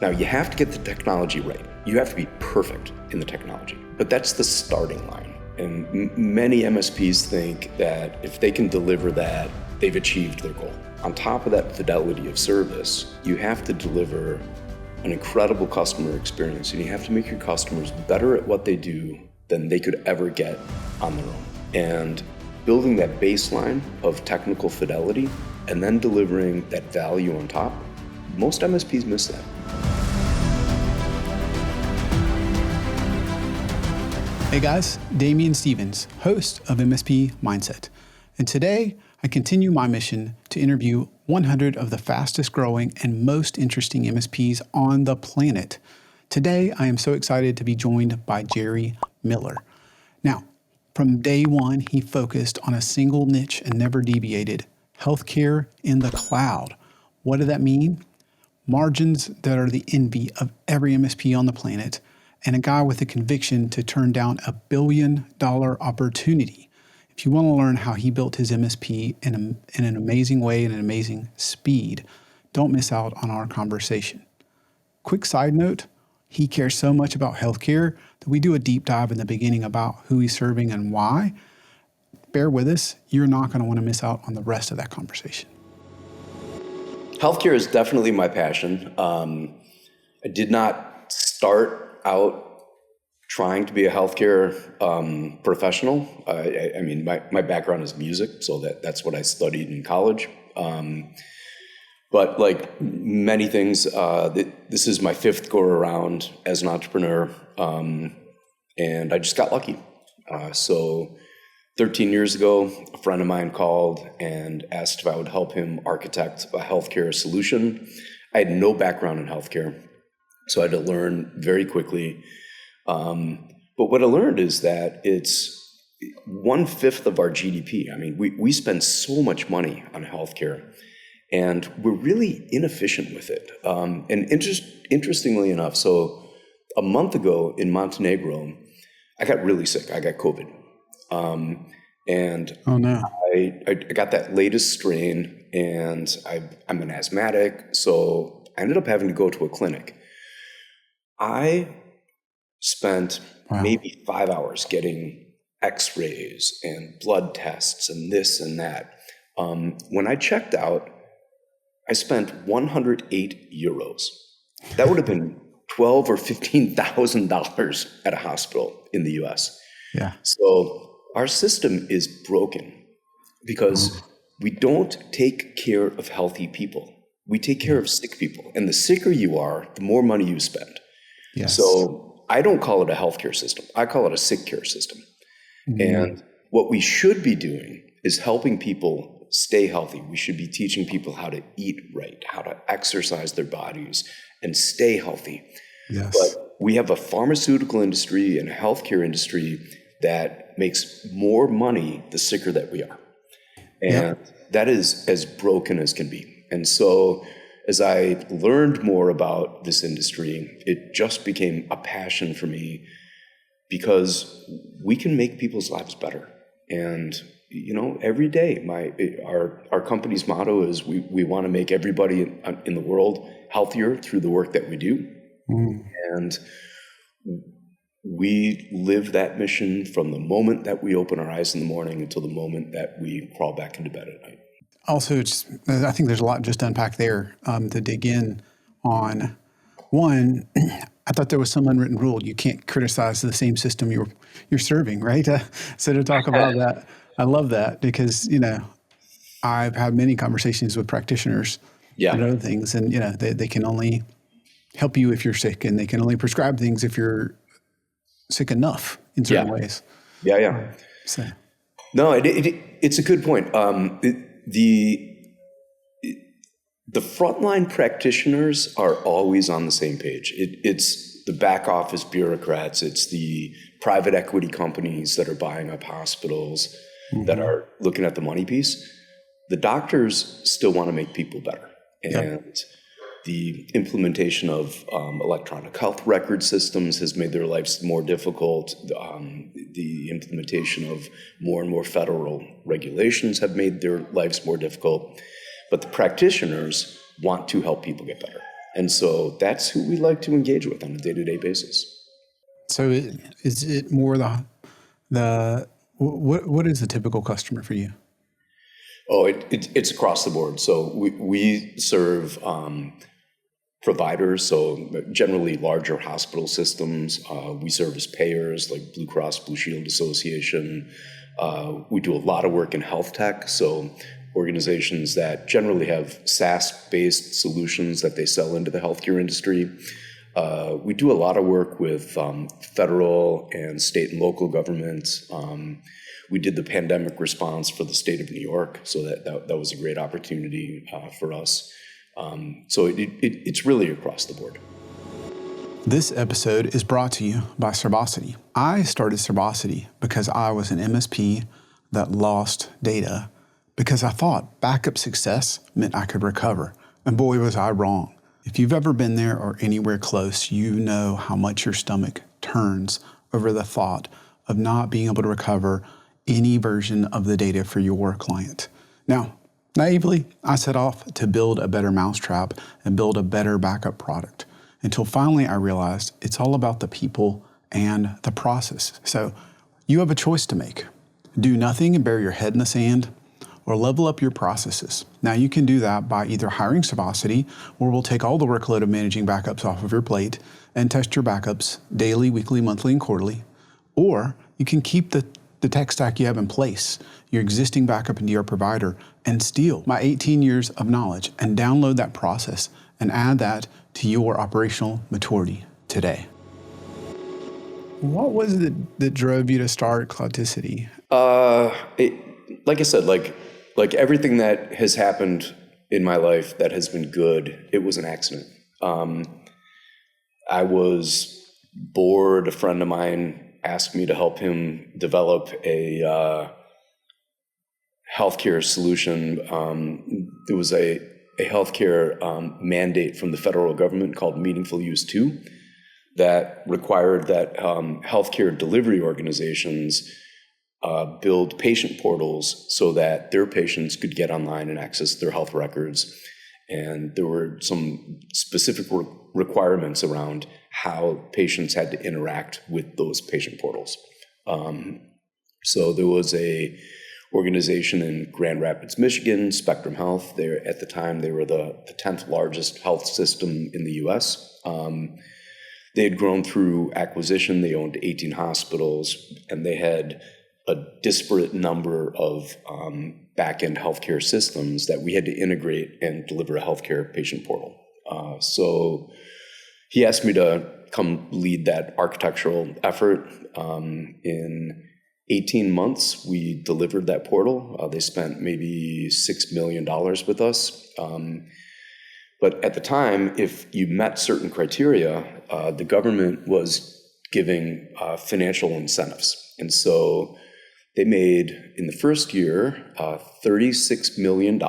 Now, you have to get the technology right. You have to be perfect in the technology, but that's the starting line. And many MSPs think that if they can deliver that, they've achieved their goal. On top of that fidelity of service, you have to deliver an incredible customer experience, and you have to make your customers better at what they do than they could ever get on their own. And building that baseline of technical fidelity and then delivering that value on top, most MSPs miss that. Hey guys, Damien Stevens, host of MSP Mindset. And today I continue my mission to interview 100 of the fastest growing and most interesting MSPs on the planet. Today I am so excited to be joined by Gerry Miller. Now, from day one, he focused on a single niche and never deviated: healthcare in the cloud. What did that mean? Margins that are the envy of every MSP on the planet, and a guy with a conviction to turn down $1 billion opportunity. If you want to learn how he built his MSP in an amazing way and an amazing speed, don't miss out on our conversation. Quick side note, he cares so much about healthcare that we do a deep dive in the beginning about who he's serving and why. Bear with us, you're not going to want to miss out on the rest of that conversation. Healthcare is definitely my passion. I did not start out trying to be a healthcare professional. I mean, my background is music, so that's what I studied in college. But like many things, this is my fifth go around as an entrepreneur, and I just got lucky. So 13 years ago, a friend of mine called and asked if I would help him architect a healthcare solution. I had no background in healthcare, so I had to learn very quickly. But what I learned is that it's 1/5 of our GDP. I mean, we spend so much money on healthcare, and we're really inefficient with it. And interestingly enough, so a month ago in Montenegro, I got really sick. I got COVID. And Oh no. I got that latest strain, and I'm an asthmatic, so I ended up having to go to a clinic. I spent maybe 5 hours getting x-rays and blood tests and this and that. When I checked out, I spent 108 euros. That would have been $12,000 or $15,000 at a hospital in the US. Yeah. So our system is broken because we don't take care of healthy people. We take care of sick people. And the sicker you are, the more money you spend. Yes. So I don't call it a healthcare system. I call it a sick care system. And what we should be doing is helping people stay healthy. We should be teaching people how to eat right, how to exercise their bodies and stay healthy. Yes. But we have a pharmaceutical industry and a healthcare industry that makes more money the sicker that we are. And that is as broken as can be. And so as I learned more about this industry, it just became a passion for me because we can make people's lives better. And, you know, every day, our company's motto is we want to make everybody in the world healthier through the work that we do. And we live that mission from the moment that we open our eyes in the morning until the moment that we crawl back into bed at night. Also, I think there's a lot just to unpack there to dig in on. One, I thought there was some unwritten rule. You can't criticize the same system you're serving, right? So to talk about that, I love that because, you know, I've had many conversations with practitioners and other things, and, you know, they can only help you if you're sick, and they can only prescribe things if you're sick enough in certain ways. Yeah. So. No, it's a good point. The frontline practitioners are always on the same page. It's the back office bureaucrats. It's the private equity companies that are buying up hospitals that are looking at the money piece. The doctors still want to make people better. And the implementation of electronic health record systems has made their lives more difficult. The implementation of more and more federal regulations have made their lives more difficult. But the practitioners want to help people get better. And so that's who we like to engage with on a day-to-day basis. So is it more what is the typical customer for you? Oh, it's across the board. So we serve providers, so generally larger hospital systems. We service payers like Blue Cross Blue Shield Association. We do a lot of work in health tech, so organizations that generally have SaaS-based solutions that they sell into the healthcare industry. We do a lot of work with federal and state and local governments. We did the pandemic response for the state of New York, so that was a great opportunity for us. So it's really across the board. This episode is brought to you by Servosity. I started Servosity because I was an MSP that lost data because I thought backup success meant I could recover. And boy, was I wrong. If you've ever been there or anywhere close, you know how much your stomach turns over the thought of not being able to recover any version of the data for your client. Now, naively, I set off to build a better mousetrap and build a better backup product until finally I realized it's all about the people and the process. So you have a choice to make. Do nothing and bury your head in the sand, or level up your processes. Now you can do that by either hiring Servosity, where we'll take all the workload of managing backups off of your plate and test your backups daily, weekly, monthly, and quarterly. Or you can keep the tech stack you have in place, your existing backup and DR provider, and steal my 18 years of knowledge and download that process and add that to your operational maturity today. What was it that drove you to start Cloudticity? Like I said, like everything that has happened in my life that has been good, it was an accident. I was bored. A friend of mine asked me to help him develop a healthcare solution. There was a healthcare mandate from the federal government called Meaningful Use 2 that required that healthcare delivery organizations build patient portals so that their patients could get online and access their health records. And there were some specific requirements around how patients had to interact with those patient portals. So there was a organization in Grand Rapids, Michigan, Spectrum Health. At the time, they were the 10th largest health system in the U.S. They had grown through acquisition. They owned 18 hospitals, and they had a disparate number of back-end healthcare systems that we had to integrate and deliver a healthcare patient portal. So he asked me to come lead that architectural effort. In 18 months, we delivered that portal. They spent maybe $6 million with us. But at the time, if you met certain criteria, the government was giving financial incentives. And so they made, in the first year, $36 million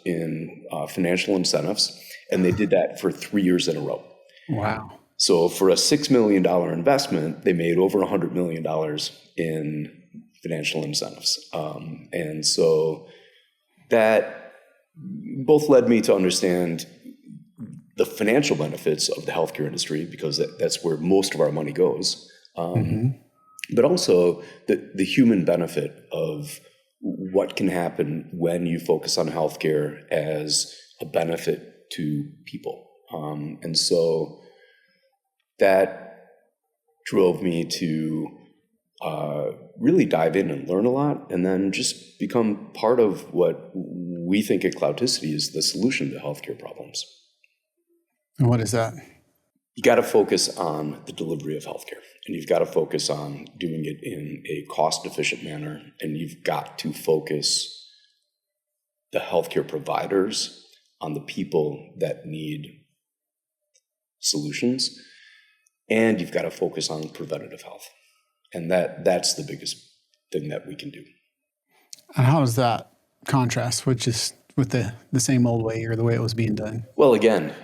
in financial incentives, and they did that for 3 years in a row. Wow. So for a $6 million investment, they made over $100 million in financial incentives. And so that both led me to understand the financial benefits of the healthcare industry, because that's where most of our money goes. But also the human benefit of what can happen when you focus on healthcare as a benefit to people. And so that drove me to really dive in and learn a lot, and then just become part of what we think at Cloudticity is the solution to healthcare problems. And what is that? You got to focus on the delivery of healthcare, and you've got to focus on doing it in a cost-efficient manner, and you've got to focus the healthcare providers on the people that need solutions, and you've got to focus on preventative health. And that's the biggest thing that we can do. And how does that contrast with the same old way or the way it was being done? Well, again,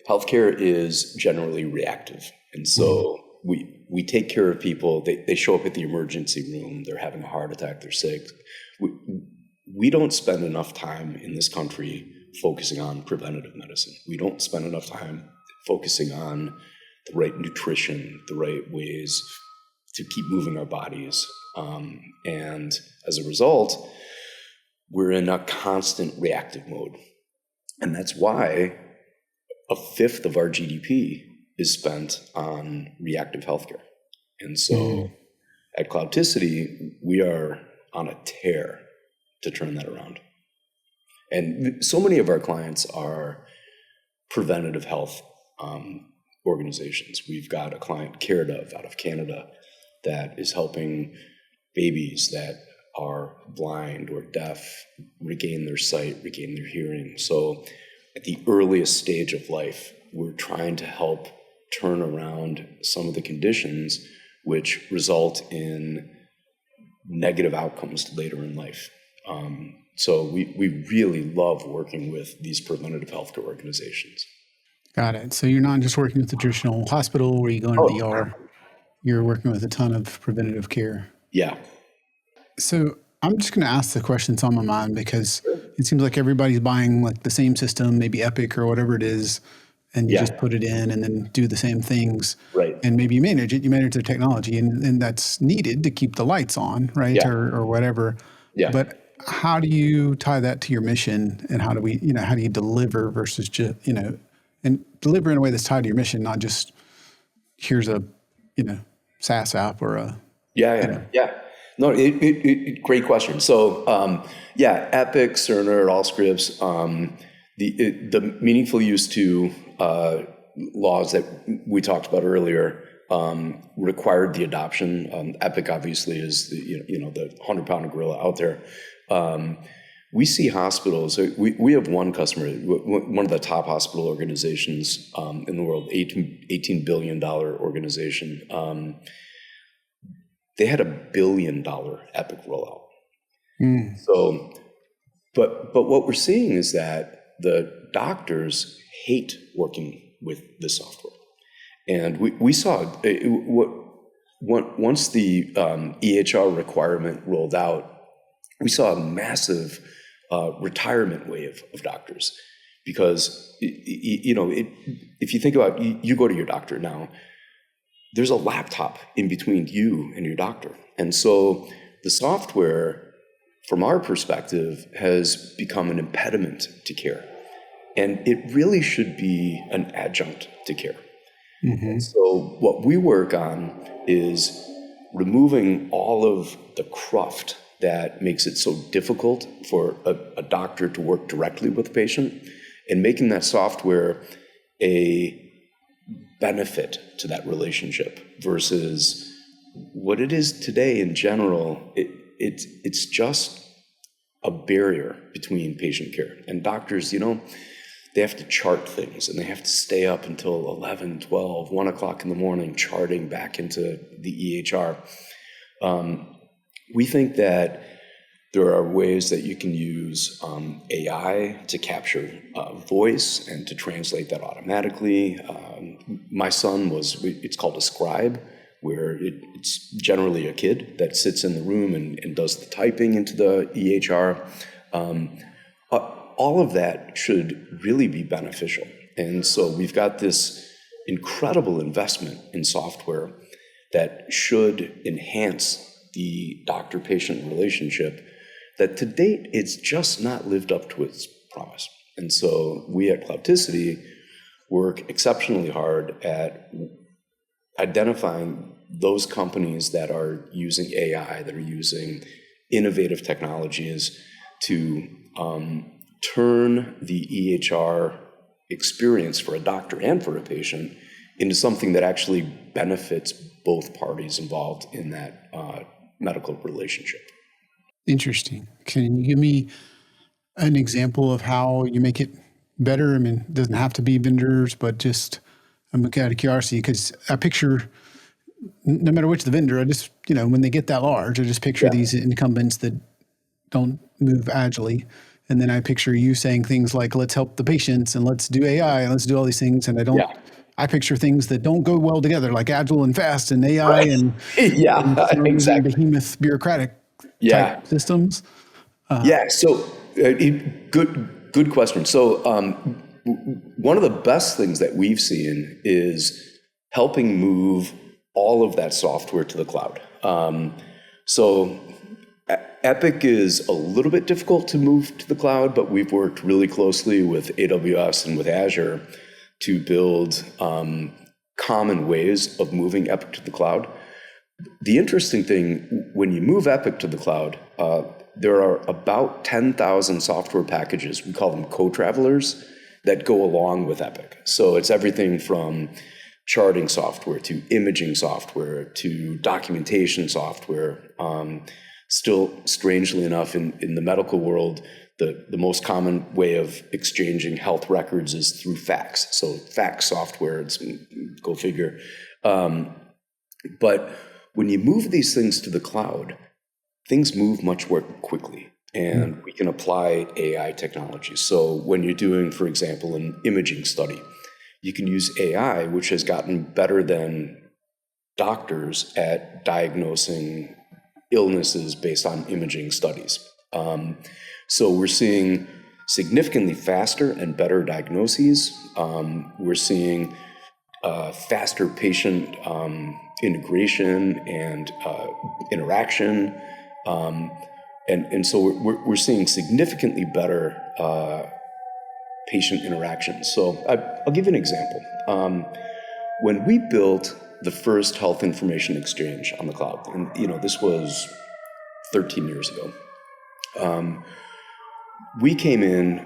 healthcare is generally reactive. And so we take care of people. They show up at the emergency room. They're having a heart attack. They're sick. We don't spend enough time in this country focusing on preventative medicine. We don't spend enough time focusing on the right nutrition, the right ways to keep moving our bodies. And as a result, we're in a constant reactive mode. And that's why a fifth of our GDP is spent on reactive healthcare. And so at Cloudticity, we are on a tear to turn that around. And so many of our clients are preventative health organizations. We've got a client, CareDove, out of Canada, that is helping babies that are blind or deaf regain their sight, regain their hearing. So at the earliest stage of life, we're trying to help turn around some of the conditions which result in negative outcomes later in life. So we really love working with these preventative healthcare organizations. Got it. So you're not just working with the traditional hospital where you go into the ER. You're working with a ton of preventative care. Yeah. So I'm just going to ask the question that's on my mind because it seems like everybody's buying like the same system, maybe Epic or whatever it is, and you just put it in and then do the same things. Right. And maybe you manage the technology, and that's needed to keep the lights on, right? Yeah. Or whatever. Yeah. But how do you tie that to your mission, and how do you deliver versus just, and deliver in a way that's tied to your mission, not just here's a, SaaS app or a. Yeah. No, great question. So, Epic, Cerner, Allscripts, the meaningful use to laws that we talked about earlier required the adoption. Epic obviously is the 100-pound gorilla out there. We see hospitals. We have one customer, one of the top hospital organizations in the world, $18 billion organization. They had $1 billion Epic rollout. So, but what we're seeing is that the doctors hate working with this software, and we saw once the EHR requirement rolled out, we saw a massive retirement wave of doctors because if you think about you go to your doctor now. There's a laptop in between you and your doctor. And so the software, from our perspective, has become an impediment to care. And it really should be an adjunct to care. Mm-hmm. So what we work on is removing all of the cruft that makes it so difficult for a doctor to work directly with a patient, and making that software a benefit to that relationship versus what it is today in general. It's just a barrier between patient care and doctors. They have to chart things and they have to stay up until 11, 12, 1 o'clock in the morning charting back into the EHR. We think that there are ways that you can use AI to capture voice and to translate that automatically. My son it's called a scribe, where it's generally a kid that sits in the room and does the typing into the EHR. All of that should really be beneficial. And so we've got this incredible investment in software that should enhance the doctor-patient relationship that to date, it's just not lived up to its promise. And so we at Cloudticity work exceptionally hard at identifying those companies that are using AI, that are using innovative technologies to turn the EHR experience for a doctor and for a patient into something that actually benefits both parties involved in that medical relationship. Interesting. Can you give me an example of how you make it better? I mean, it doesn't have to be vendors, but just I'm out of curiosity because I picture, no matter which the vendor, I just, when they get that large, I just picture these incumbents that don't move agilely. And then I picture you saying things like, let's help the patients and let's do AI and let's do all these things. And I picture things that don't go well together, like agile and fast and AI and exactly. behemoth bureaucratic type systems. So good question. So one of the best things that we've seen is helping move all of that software to the cloud. So Epic is a little bit difficult to move to the cloud, but we've worked really closely with AWS and with Azure to build common ways of moving Epic to the cloud. The interesting thing, when you move Epic to the cloud, there are about 10,000 software packages, we call them co-travelers, that go along with Epic. So it's everything from charting software to imaging software to documentation software. Still, strangely enough, in the medical world, the most common way of exchanging health records is through fax. So fax software, go figure. But when you move these things to the cloud, things move much more quickly, and we can apply AI technology. So when you're doing, for example, an imaging study, you can use AI, which has gotten better than doctors at diagnosing illnesses based on imaging studies. So we're seeing significantly faster and better diagnoses. We're seeing faster patient integration and interaction. And so we're seeing significantly better patient interactions. So I'll give you an example. When we built the first health information exchange on the cloud, and this was 13 years ago, we came in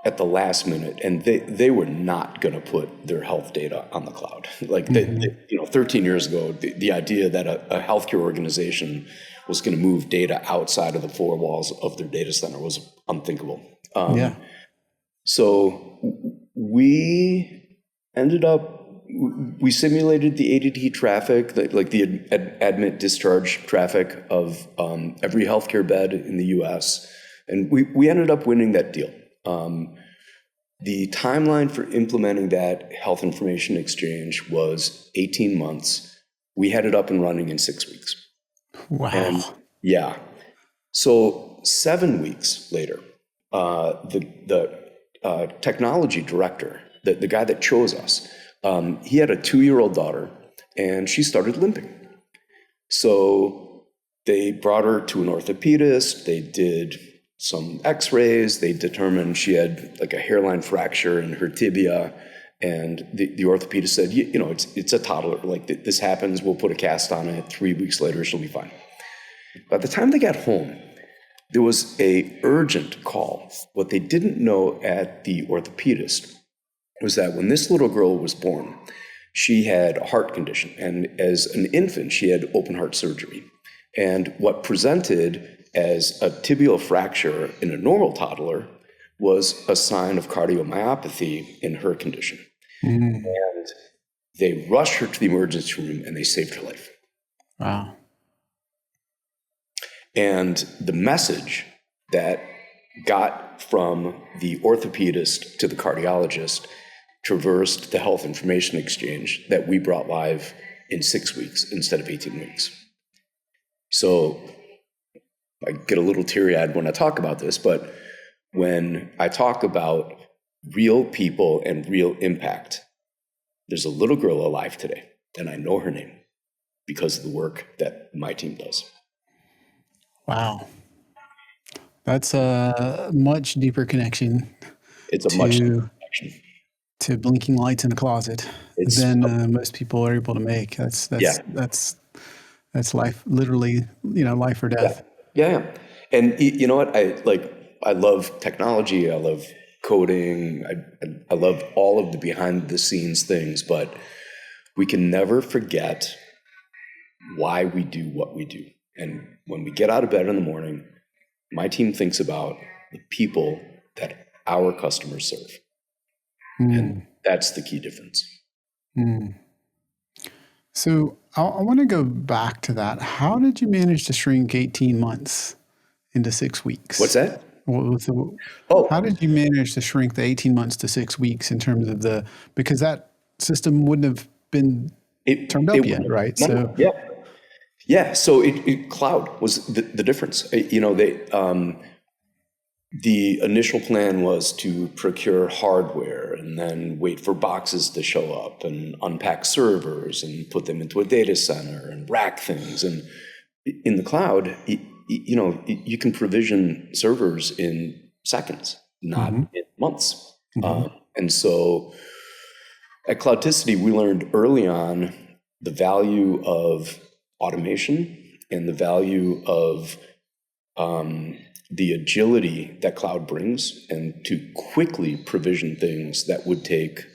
at the last minute, and they were not going to put their health data on the cloud. 13 years ago, the idea that a healthcare organization was going to move data outside of the four walls of their data center was unthinkable. So we ended up, we simulated the ADT traffic, like the admit discharge traffic of every healthcare bed in the US, and we ended up winning that deal. The timeline for implementing that health information exchange was 18 months. We had it up and running in 6 weeks. Wow. And yeah. So 7 weeks later, the technology director, the guy that chose us, he had a 2-year-old daughter, and she started limping. So they brought her to an orthopedist. They did some x-rays. They determined she had like a hairline fracture in her tibia. And the orthopedist said, it's a toddler. Like, this happens. We'll put a cast on it. 3 weeks later, she'll be fine. By the time they got home, there was a urgent call. What they didn't know at the orthopedist was that when this little girl was born, she had a heart condition. And as an infant, she had open heart surgery. And what presented as a tibial fracture in a normal toddler was a sign of cardiomyopathy in her condition. And they rushed her to the emergency room, and they saved her life. Wow. And the message that got from the orthopedist to the cardiologist traversed the health information exchange that we brought live in 6 weeks instead of 18 weeks. So I get a little teary-eyed when I talk about this, but when I talk about real people and real impact, there's a little girl alive today, and I know her name because of the work that my team does. Wow. That's a much deeper connection. It's a much deeper connection to blinking lights in a closet than most people are able to make. That's life, literally, life or death. Yeah. And you know what? I love technology. I love coding. I love all of the behind the scenes things, but we can never forget why we do what we do. And when we get out of bed in the morning, my team thinks about the people that our customers serve. And that's the key difference. So I want to go back to that. How did you manage to shrink 18 months into 6 weeks? What's that? How did you manage to shrink the 18 months to 6 weeks in terms of because that system wouldn't have been turned up yet, right? Yeah. So cloud was the difference. the initial plan was to procure hardware and then wait for boxes to show up and unpack servers and put them into a data center and rack things. And in the cloud, you can provision servers in seconds, not in months. And so at Cloudticity, we learned early on the value of automation and the value of the agility that cloud brings, and to quickly provision things that would take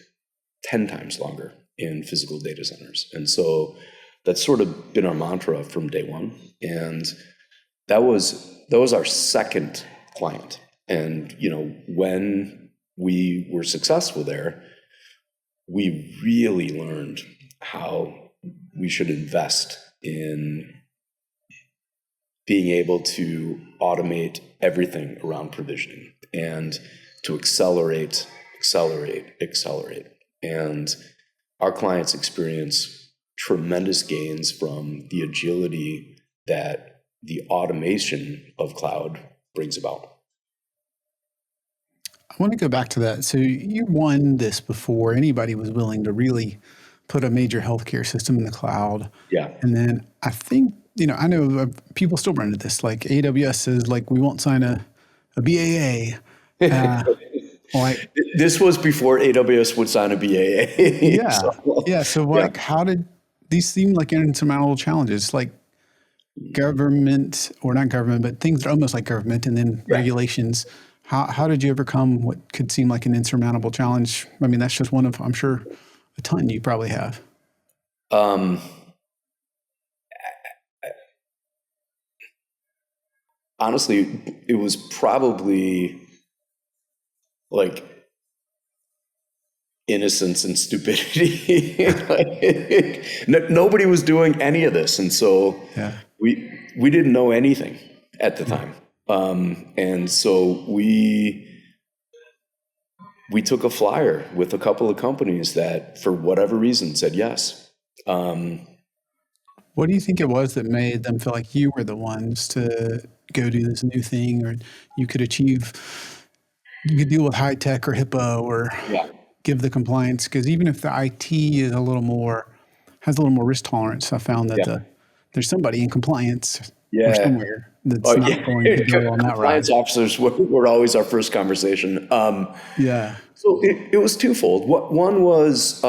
10 times longer in physical data centers. And so that's sort of been our mantra from day one. And that was our second client. And when we were successful there, we really learned how we should invest in being able to automate everything around provisioning and to accelerate. And our clients experience tremendous gains from the agility that the automation of cloud brings about. I want to go back to that. So you won this before anybody was willing to really put a major healthcare system in the cloud. Yeah. And then I think, I know people still run into this, like AWS says, like, we won't sign a BAA. This was before AWS would sign a BAA. Yeah. So how did these seem like insurmountable challenges, like government, or not government, but things that are almost like government, and then regulations? How did you overcome what could seem like an insurmountable challenge? I mean, that's just one of, I'm sure, a ton you probably have. Honestly, it was probably like innocence and stupidity. Nobody was doing any of this, and so we didn't know anything at the time. And so we took a flyer with a couple of companies that, for whatever reason, said yes. What do you think it was that made them feel like you were the ones to go do this new thing, or you could deal with high tech or HIPAA or give the compliance? Because even if the IT is has a little more risk tolerance, I found that there's somebody in compliance or somewhere that's not going to go on that ride. Compliance officers were always our first conversation. So it was twofold. One was,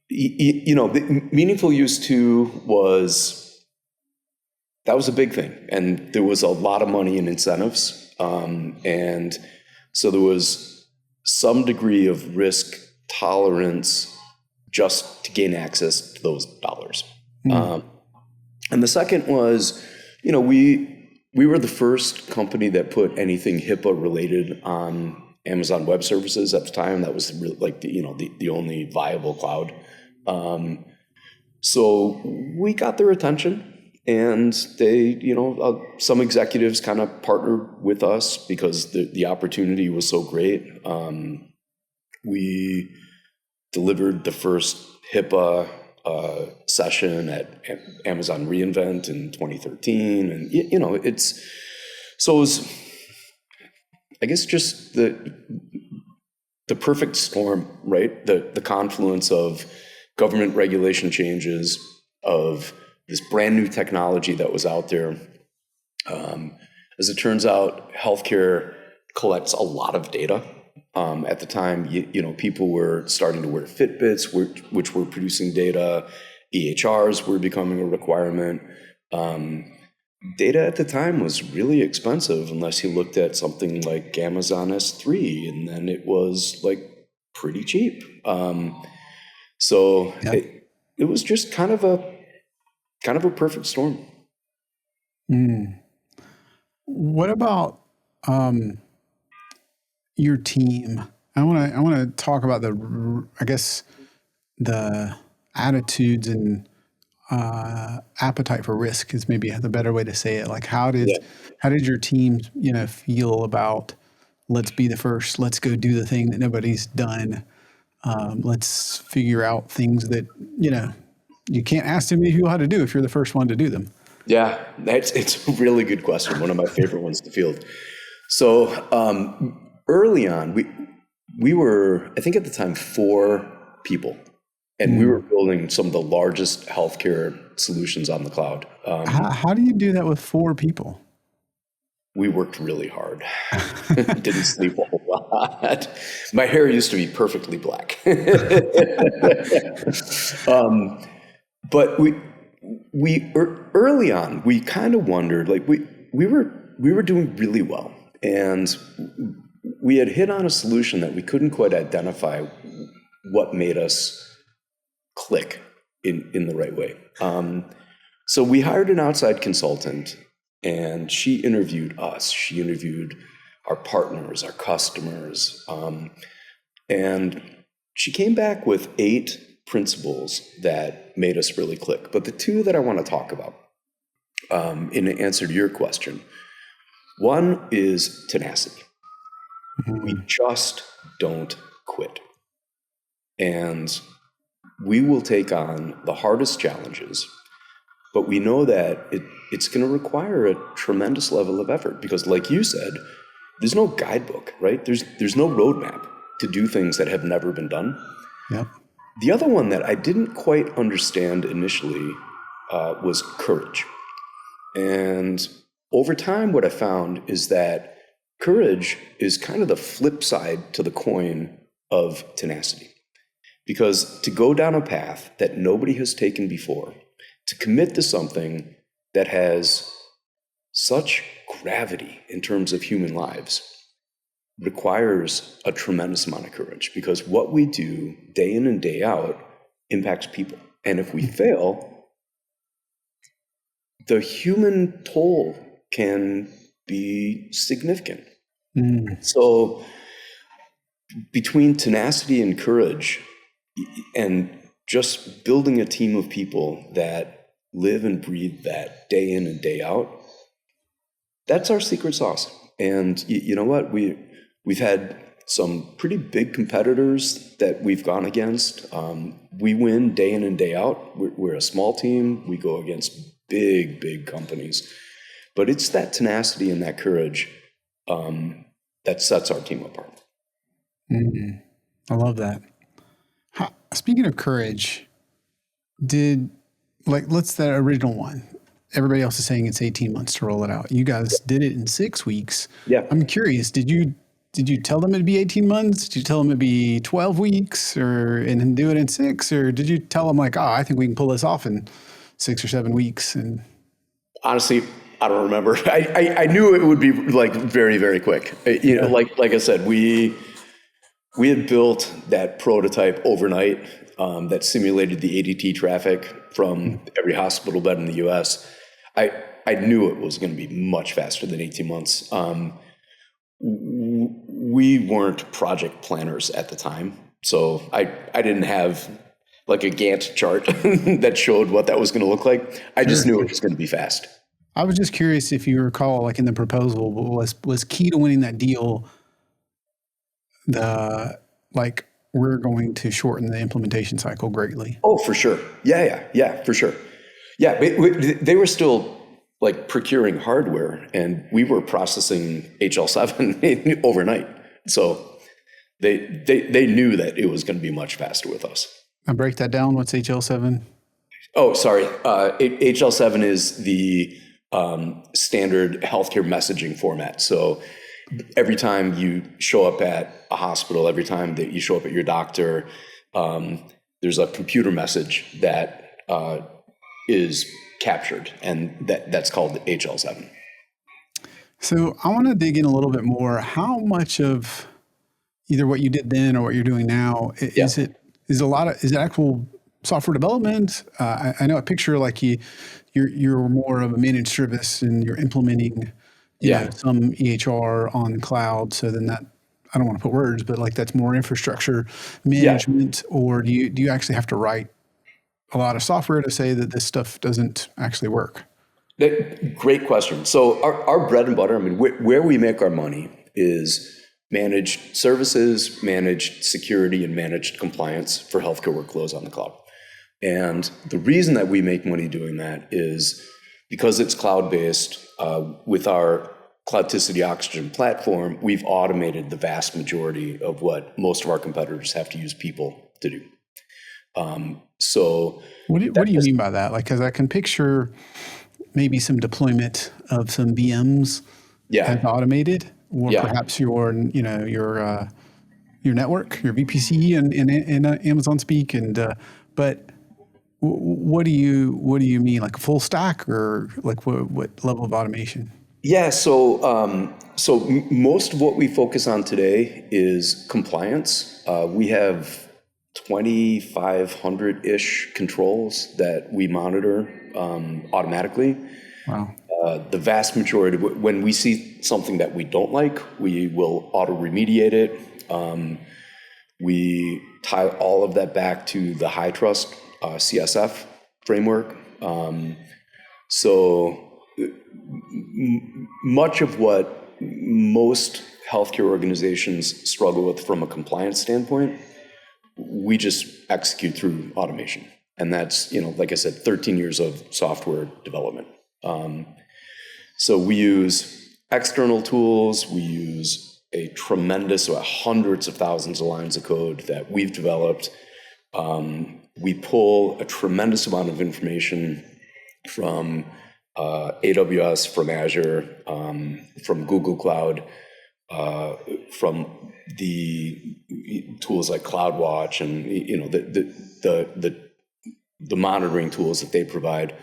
the meaningful use 2 that was a big thing. And there was a lot of money in incentives. And so there was some degree of risk tolerance just to gain access to those dollars. And the second was, we were the first company that put anything HIPAA related on Amazon Web Services at the time. That was like the only viable cloud. So we got their attention, and they, some executives kind of partnered with us because the opportunity was so great. We delivered the first HIPAA session at Amazon reInvent in 2013, and it was, I guess, just the perfect storm, right? The confluence of government regulation changes, of this brand new technology that was out there. As it turns out, healthcare collects a lot of data. At the time, people were starting to wear Fitbits, which were producing data. EHRs were becoming a requirement. Data at the time was really expensive unless you looked at something like Amazon S3, and then it was like pretty cheap. It was just kind of a perfect storm. What about your team? I want to talk about the attitudes and appetite for risk is maybe the better way to say it. Like, how did your team, feel about, let's be the first, let's go do the thing that nobody's done. Let's figure out things that, you can't ask too many people how to do if you're the first one to do them. Yeah, it's a really good question. One of my favorite ones to field. So early on, we were, I think at the time, 4 people, and we were building some of the largest healthcare solutions on the cloud. How do you do that with 4 people? We worked really hard. Didn't sleep a whole lot. My hair used to be perfectly black. But early on, we kind of wondered, like we were doing really well, and we had hit on a solution that we couldn't quite identify what made us click in the right way. So we hired an outside consultant, and she interviewed us. She interviewed our partners, our customers, and she came back with 8 principles that made us really click. But the 2 that I want to talk about, in answer to your question, one is tenacity. We just don't quit. And we will take on the hardest challenges, but we know that it's going to require a tremendous level of effort because, like you said, there's no guidebook, right? There's no roadmap to do things that have never been done. Yep. The other one that I didn't quite understand initially was courage. And over time, what I found is that courage is kind of the flip side to the coin of tenacity. Because to go down a path that nobody has taken before, to commit to something that has such gravity in terms of human lives, requires a tremendous amount of courage, because what we do day in and day out impacts people. And if we fail, the human toll can be significant. So between tenacity and courage and just building a team of people that live and breathe that day in and day out, that's our secret sauce. And you know what? We've had some pretty big competitors that we've gone against. We win day in and day out. We're a small team. We go against big companies. But it's that tenacity and that courage that sets our team apart. I love that. Speaking of courage, let's that original one. Everybody else is saying it's 18 months to roll it out. You guys did it in 6 weeks. Yeah. I'm curious, did you tell them it'd be 18 months? Did you tell them it'd be 12 weeks and do it in 6? Or did you tell them like, I think we can pull this off in 6 or 7 weeks? And honestly, I don't remember. I knew it would be like very, very quick. Like I said, we had built that prototype overnight that simulated the ADT traffic from every hospital bed in the US. I knew it was going to be much faster than 18 months. We weren't project planners at the time, so I didn't have like a Gantt chart that showed what that was going to look like. I just knew it was going to be fast. I was just curious if you recall, like in the proposal, was key to winning that deal, we're going to shorten the implementation cycle greatly. Oh, for sure. Yeah, for sure. Yeah, they were still like procuring hardware, and we were processing HL7 overnight. So they knew that it was going to be much faster with us. Now break that down. What's HL7? Oh, sorry. HL7 is the standard healthcare messaging format. So every time you show up at a hospital, every time that you show up at your doctor, there's a computer message that is captured, and that's called HL7. So I want to dig in a little bit more. How much of either what you did then or what you're doing now, is it actual software development? I know a picture like you're more of a managed service and you're implementing some EHR on cloud. So then that, I don't want to put words, but like that's more infrastructure management, or do you actually have to write a lot of software to say that this stuff doesn't actually work? Great question. So our bread and butter, I mean, where we make our money is managed services, managed security, and managed compliance for healthcare workflows on the cloud. And the reason that we make money doing that is because it's cloud-based. With our Cloudticity Oxygen platform, we've automated the vast majority of what most of our competitors have to use people to do. So what do you mean by that? Like, because I can picture maybe some deployment of some VMs as automated, or perhaps your network, your VPC in Amazon speak, but what do you mean, like a full stack, or like what level of automation? Yeah, so most of what we focus on today is compliance. We have 2,500-ish controls that we monitor automatically. Wow. The vast majority, when we see something that we don't like, we will auto-remediate it. We tie all of that back to the high trust CSF framework. Much of what most healthcare organizations struggle with from a compliance standpoint, we just execute through automation. And that's, like I said, 13 years of software development. So we use external tools. We use a tremendous, hundreds of thousands of lines of code that we've developed. We pull a tremendous amount of information from AWS, from Azure, from Google Cloud, from the tools like CloudWatch, and the monitoring tools that they provide.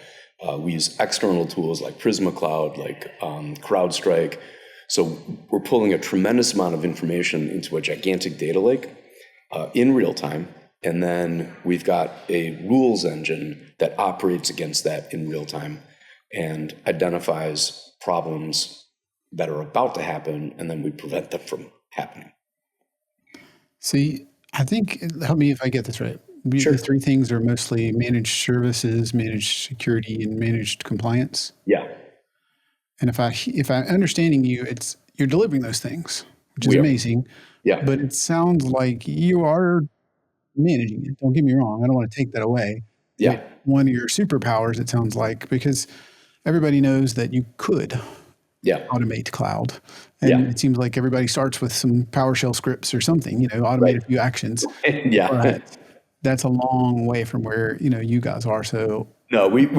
We use external tools like Prisma Cloud, like CrowdStrike. So we're pulling a tremendous amount of information into a gigantic data lake in real time. And then we've got a rules engine that operates against that in real time and identifies problems that are about to happen, and then we prevent them from happening. See, I think, help me if I get this right. Sure. The three things are mostly managed services, managed security, and managed compliance. Yeah. And if I'm understanding you, you're delivering those things, which is amazing. Yeah. But it sounds like you are managing it. Don't get me wrong. I don't want to take that away. Yeah. But one of your superpowers, it sounds like, because everybody knows that you could automate cloud. And it seems like everybody starts with some PowerShell scripts or something, automate a few actions. But that's a long way from where, you guys are. So no, we've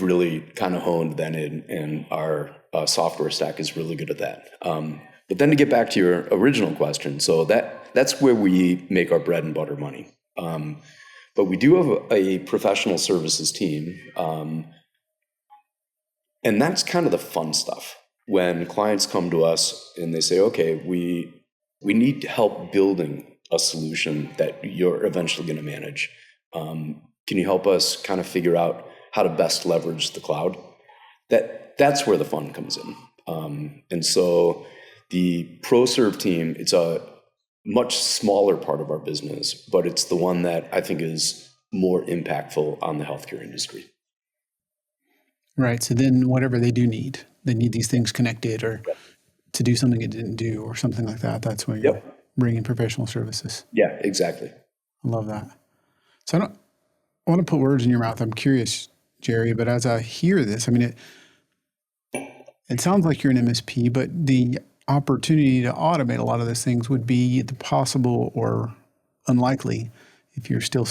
really kind of honed that in, and our software stack is really good at that. But then to get back to your original question, so that's where we make our bread and butter money. But we do have a professional services team, and that's kind of the fun stuff. When clients come to us and they say, okay, we need help building a solution that you're eventually going to manage. Can you help us kind of figure out how to best leverage the cloud? That's where the fun comes in. And so the ProServe team, it's a much smaller part of our business, but it's the one that I think is more impactful on the healthcare industry. Right. So then whatever they need these things connected, or to do something it didn't do, or something like that. That's when you bring in professional services. Yeah, exactly. I love that. So I want to put words in your mouth. I'm curious, Gerry, but as I hear this, I mean, it sounds like you're an MSP, but the opportunity to automate a lot of those things would be possible or unlikely if you're still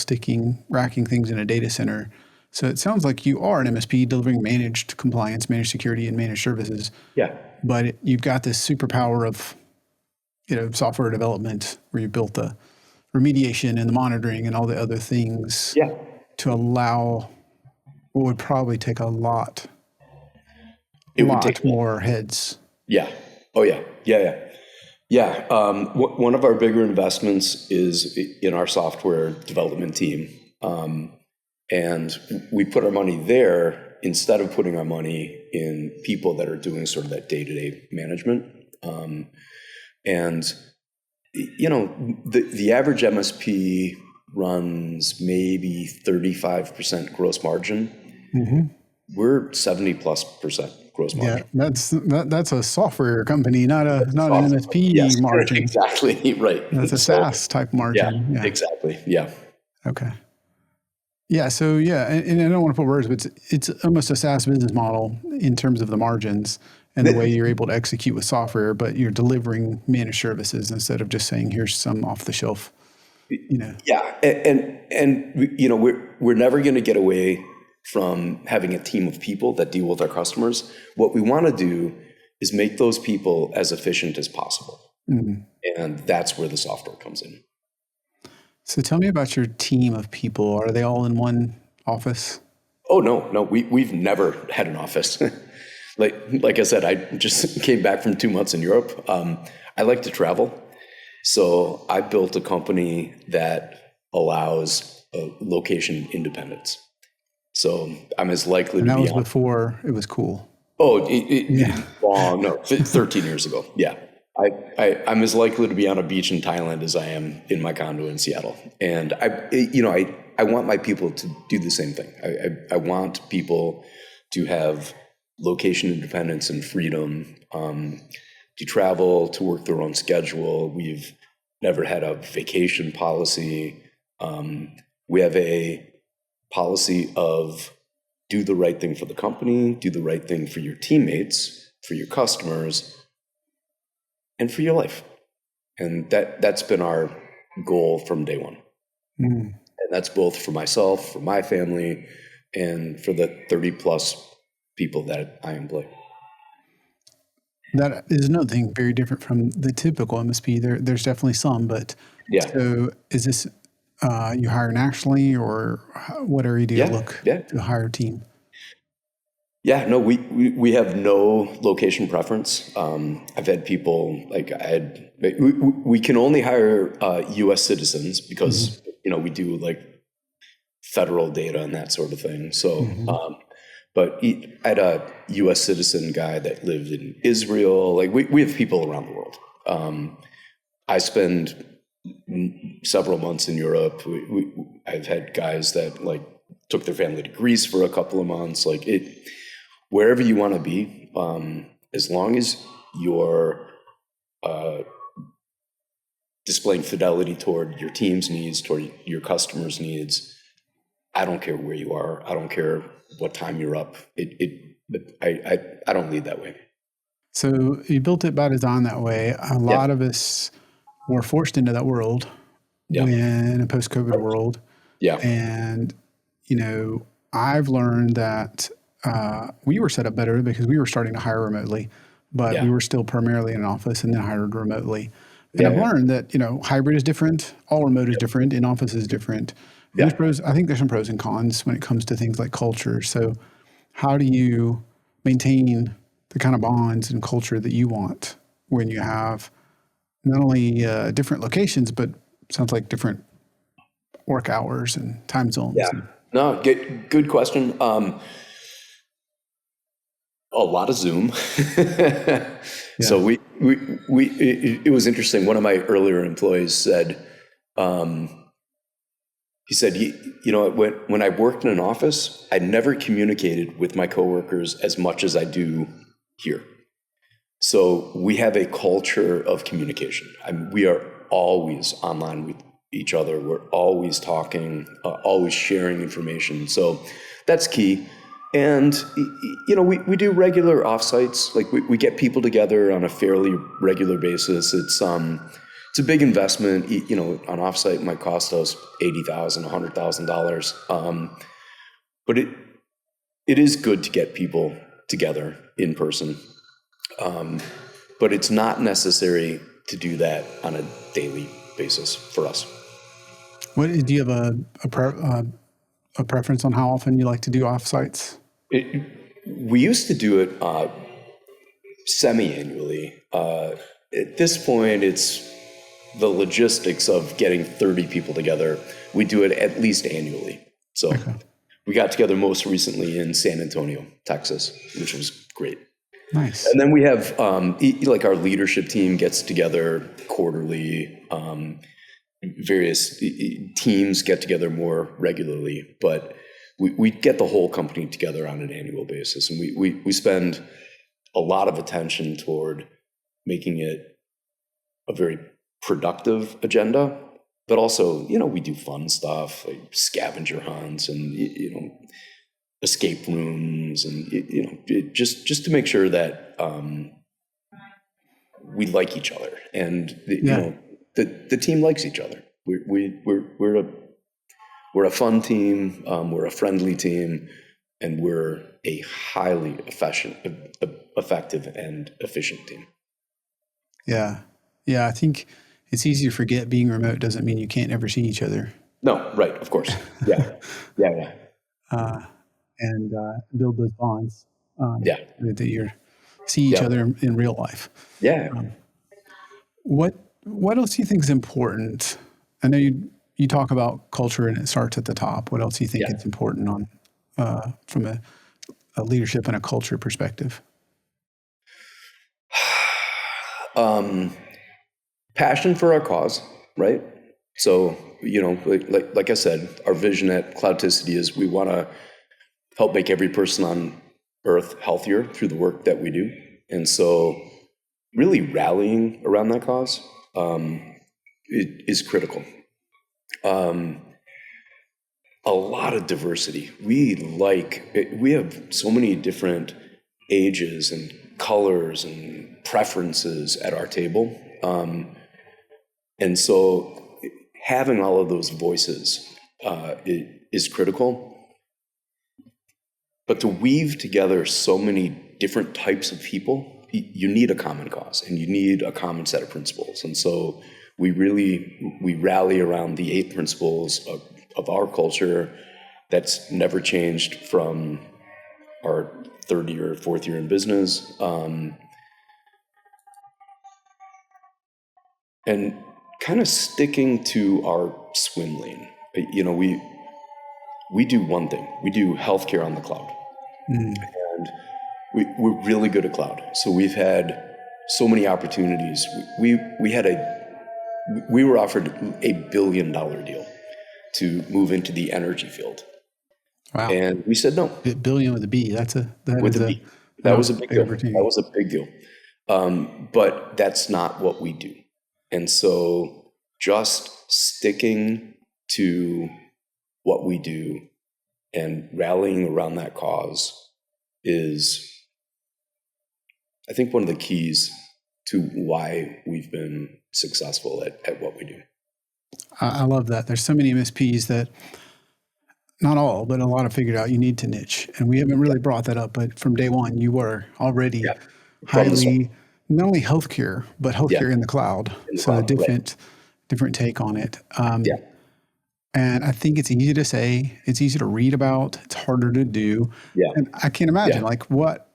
racking things in a data center. So it sounds like you are an MSP delivering managed compliance, managed security, and managed services. Yeah. But you've got this superpower of, software development, where you built the remediation and the monitoring and all the other things to allow what would probably take a lot more heads. Yeah. Oh, yeah. Yeah. One of our bigger investments is in our software development team. And we put our money there instead of putting our money in people that are doing sort of that day-to-day management. The average MSP runs maybe 35% gross margin. Mm-hmm. We're 70+% gross margin. Yeah, that's a software company, not an MSP margin. Exactly, right. That's a SaaS type margin. Yeah, exactly. Yeah. Okay. Yeah. So yeah, and I don't want to put words, but it's almost a SaaS business model in terms of the margins and the way you're able to execute with software, but you're delivering managed services instead of just saying, here's some off the shelf, you know. Yeah, and you know, we're never going to get away from having a team of people that deal with our customers. What we want to do is make those people as efficient as possible, and that's where the software comes in. So tell me about your team of people. Are they all in one office? Oh no, we've never had an office. Like I said, I just came back from 2 months in Europe. I like to travel, so I built a company that allows location independence. So I'm as likely And to that be was on. before it was cool. Oh, Yeah. long, no, 13 years ago. Yeah. I'm as likely to be on a beach in Thailand as I am in my condo in Seattle. And I want my people to do the same thing. I want people to have location independence and freedom, to travel, to work their own schedule. We've never had a vacation policy. We have a policy of do the right thing for the company, do the right thing for your teammates, for your customers, and for your life. And that's been our goal from day one. And that's both for myself, for my family, and for the 30 plus people that I employ. That is another thing very different from the typical MSP. There's definitely some, but Yeah. so is this you hire nationally, or what area do you Yeah. look Yeah. to hire a team? Yeah, no, we have no location preference. I've had people we can only hire U.S. citizens because we do like federal data and that sort of thing. So, but I had a U.S. citizen guy that lived in Israel. Like we have people around the world. I spend several months in Europe. I've had guys that like took their family to Greece for a couple of months. Like wherever you want to be, as long as you're displaying fidelity toward your team's needs, toward your customers' needs. I don't care where you are. I don't care what time you're up. I don't lead that way. So you built it by design that way. A Yeah, lot of us were forced into that world yeah, when a post-COVID world, yeah, and I've learned that we were set up better because we were starting to hire remotely, but we yeah, were still primarily in an office and then hired remotely. And yeah, I've yeah, learned that hybrid is different, all remote is different, in office is different. And there's yeah. pros. I think there's some pros and cons when it comes to things like culture. So, how do you maintain the kind of bonds and culture that you want when you have not only different locations, but sounds like different work hours and time zones? Yeah. No, good question. A lot of Zoom. Yeah. So it was interesting. One of my earlier employees said, he said, when I worked in an office, I never communicated with my coworkers as much as I do here. So we have a culture of communication. We are always online with each other. We're always talking, always sharing information. So that's key. And we do regular offsites. Like we get people together on a fairly regular basis. It's a big investment. An offsite might cost us $80,000, $100,000. But it is good to get people together in person. But it's not necessary to do that on a daily basis for us. Do you have a preference on how often you like to do offsites? We used to do it semi-annually. At this point, it's the logistics of getting 30 people together. We do it at least annually. So we got together most recently in San Antonio, Texas, which was great. Nice. And then we have like our leadership team gets together quarterly. Various teams get together more regularly, but we get the whole company together on an annual basis, and we spend a lot of attention toward making it a very productive agenda But also, we do fun stuff like scavenger hunts and, escape rooms and, just to make sure that we like each other and, the team likes each other. We're a fun team. We're a friendly team, and we're a highly effective and efficient team. Yeah. I think it's easy to forget being remote doesn't mean you can't ever see each other. No, right, of course. Yeah. And build those bonds. That you see each other in real life. Yeah. What else do you think is important? I know you talk about culture and it starts at the top. What else do you think is important from a leadership and a culture perspective? Passion for our cause, right? So, like I said, our vision at Cloudticity is we want to help make every person on earth healthier through the work that we do. And so really rallying around that cause is critical. A lot of diversity. We have so many different ages and colors and preferences at our table. And so having all of those voices is critical. But to weave together so many different types of people, you need a common cause and you need a common set of principles. And so we rally around the 8 principles of our culture that's never changed from our 3rd year, 4th year in business. And kind of sticking to our swim lane. We do one thing. We do healthcare on the cloud. And we're really good at cloud. So we've had so many opportunities. We were offered a $1 billion deal to move into the energy field. Wow. And we said no. $1 billion with a B. That was a big deal. That was a big deal. But that's not what we do. And so just sticking to what we do and rallying around that cause is, I think, one of the keys to why we've been successful at what we do. I love that. There's so many MSPs that, not all, but a lot have figured out you need to niche. And we haven't really brought that up, but from day one, you were already highly, not only healthcare, but healthcare in the cloud. A different take on it. And I think it's easy to say, it's easy to read about, it's harder to do. And I can't imagine what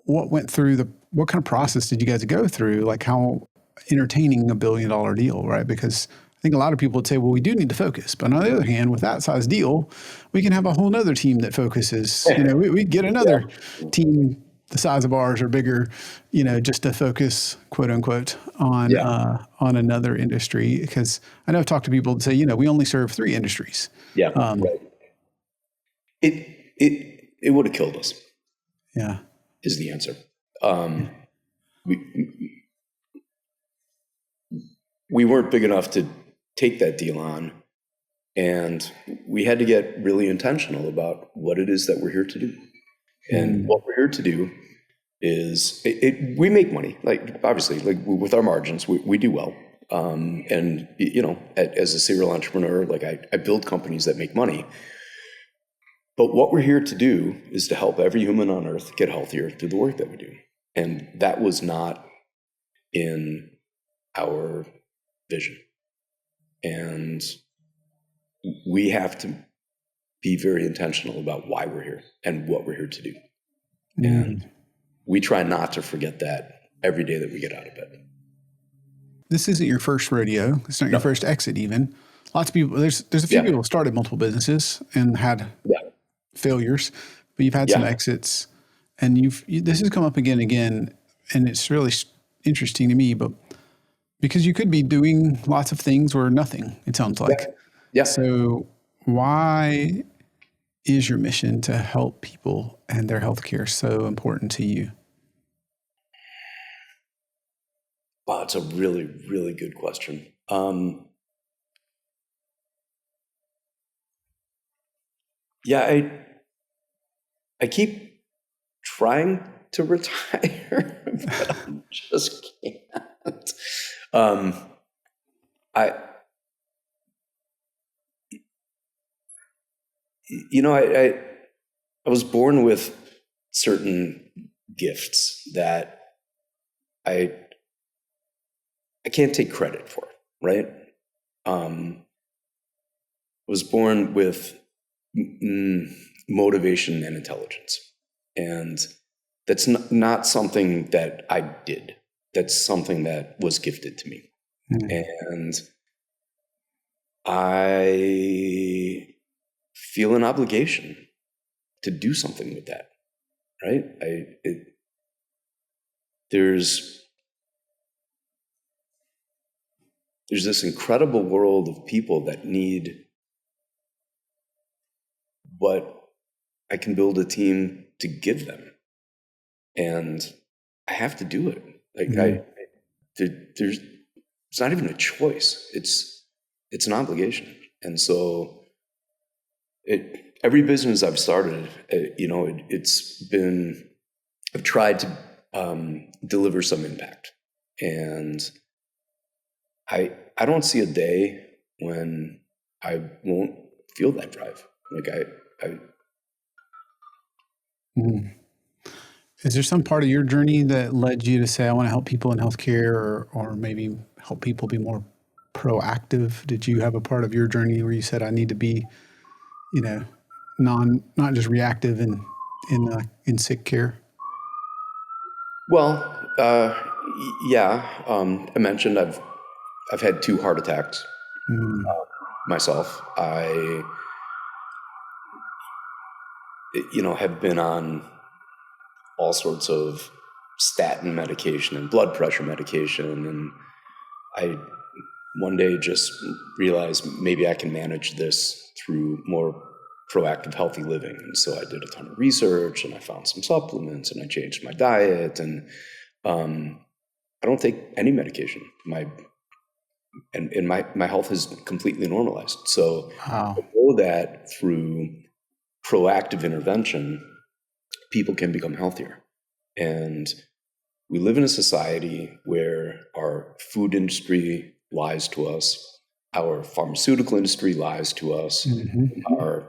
went through what kind of process did you guys go through? Like how entertaining a $1 billion deal, right? Because I think a lot of people would say, well, we do need to focus. But on the other hand, with that size deal, we can have a whole nother team that focuses. We get another team the size of ours or bigger, just to focus, quote unquote, on another industry. Because I know I've talked to people that say, we only serve 3 industries. Right. It would have killed us. Yeah. Is the answer. We weren't big enough to take that deal on, and we had to get really intentional about what it is that we're here to do. And what we're here to do is we make money, obviously, with our margins, we do well. And as a serial entrepreneur, I build companies that make money. But what we're here to do is to help every human on earth get healthier through the work that we do. And that was not in our vision. And we have to be very intentional about why we're here and what we're here to do. And we try not to forget that every day that we get out of bed. This isn't your first rodeo. It's not your first exit even. Lots of people, there's a few people who started multiple businesses and had failures, but you've had some exits, and this has come up again and again, and it's really interesting to me, but because you could be doing lots of things or nothing, it sounds like. So why is your mission to help people and their healthcare so important to you? Wow, it's a really, really good question. Yeah, I keep trying to retire, but I just can't. Um, I, I was born with certain gifts that I can't take credit for, right? Was born with motivation and intelligence, and that's not something that I did. That's something that was gifted to me, and I feel an obligation to do something with that, right? There's this incredible world of people that need what I can build a team to give them, and I have to do it. Like there's it's not even a choice. It's an obligation, and so every business I've started, it's been, I've tried to deliver some impact, and I don't see a day when I won't feel that drive. Like I Is there some part of your journey that led you to say, I want to help people in healthcare, or maybe help people be more proactive? Did you have a part of your journey where you said, I need to be, not just reactive in sick care? well, yeah. I mentioned I've had 2 heart attacks myself. I have been on all sorts of statin medication and blood pressure medication, and I one day just realized maybe I can manage this through more proactive, healthy living. And so I did a ton of research, and I found some supplements, and I changed my diet, and I don't take any medication. My health has completely normalized. So Wow. I know that through proactive intervention, people can become healthier. And we live in a society where our food industry lies to us, our pharmaceutical industry lies to us, our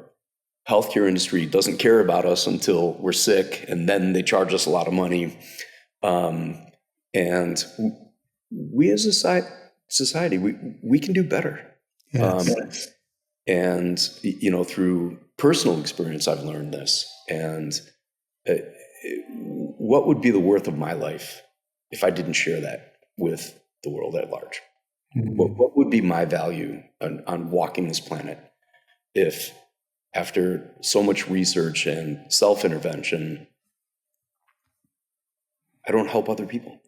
healthcare industry doesn't care about us until we're sick, and then they charge us a lot of money. And we as a society, we can do better. Yes. And through personal experience, I've learned this. And what would be the worth of my life if I didn't share that with the world at large? What would be my value on walking this planet if, after so much research and self-intervention, I don't help other people?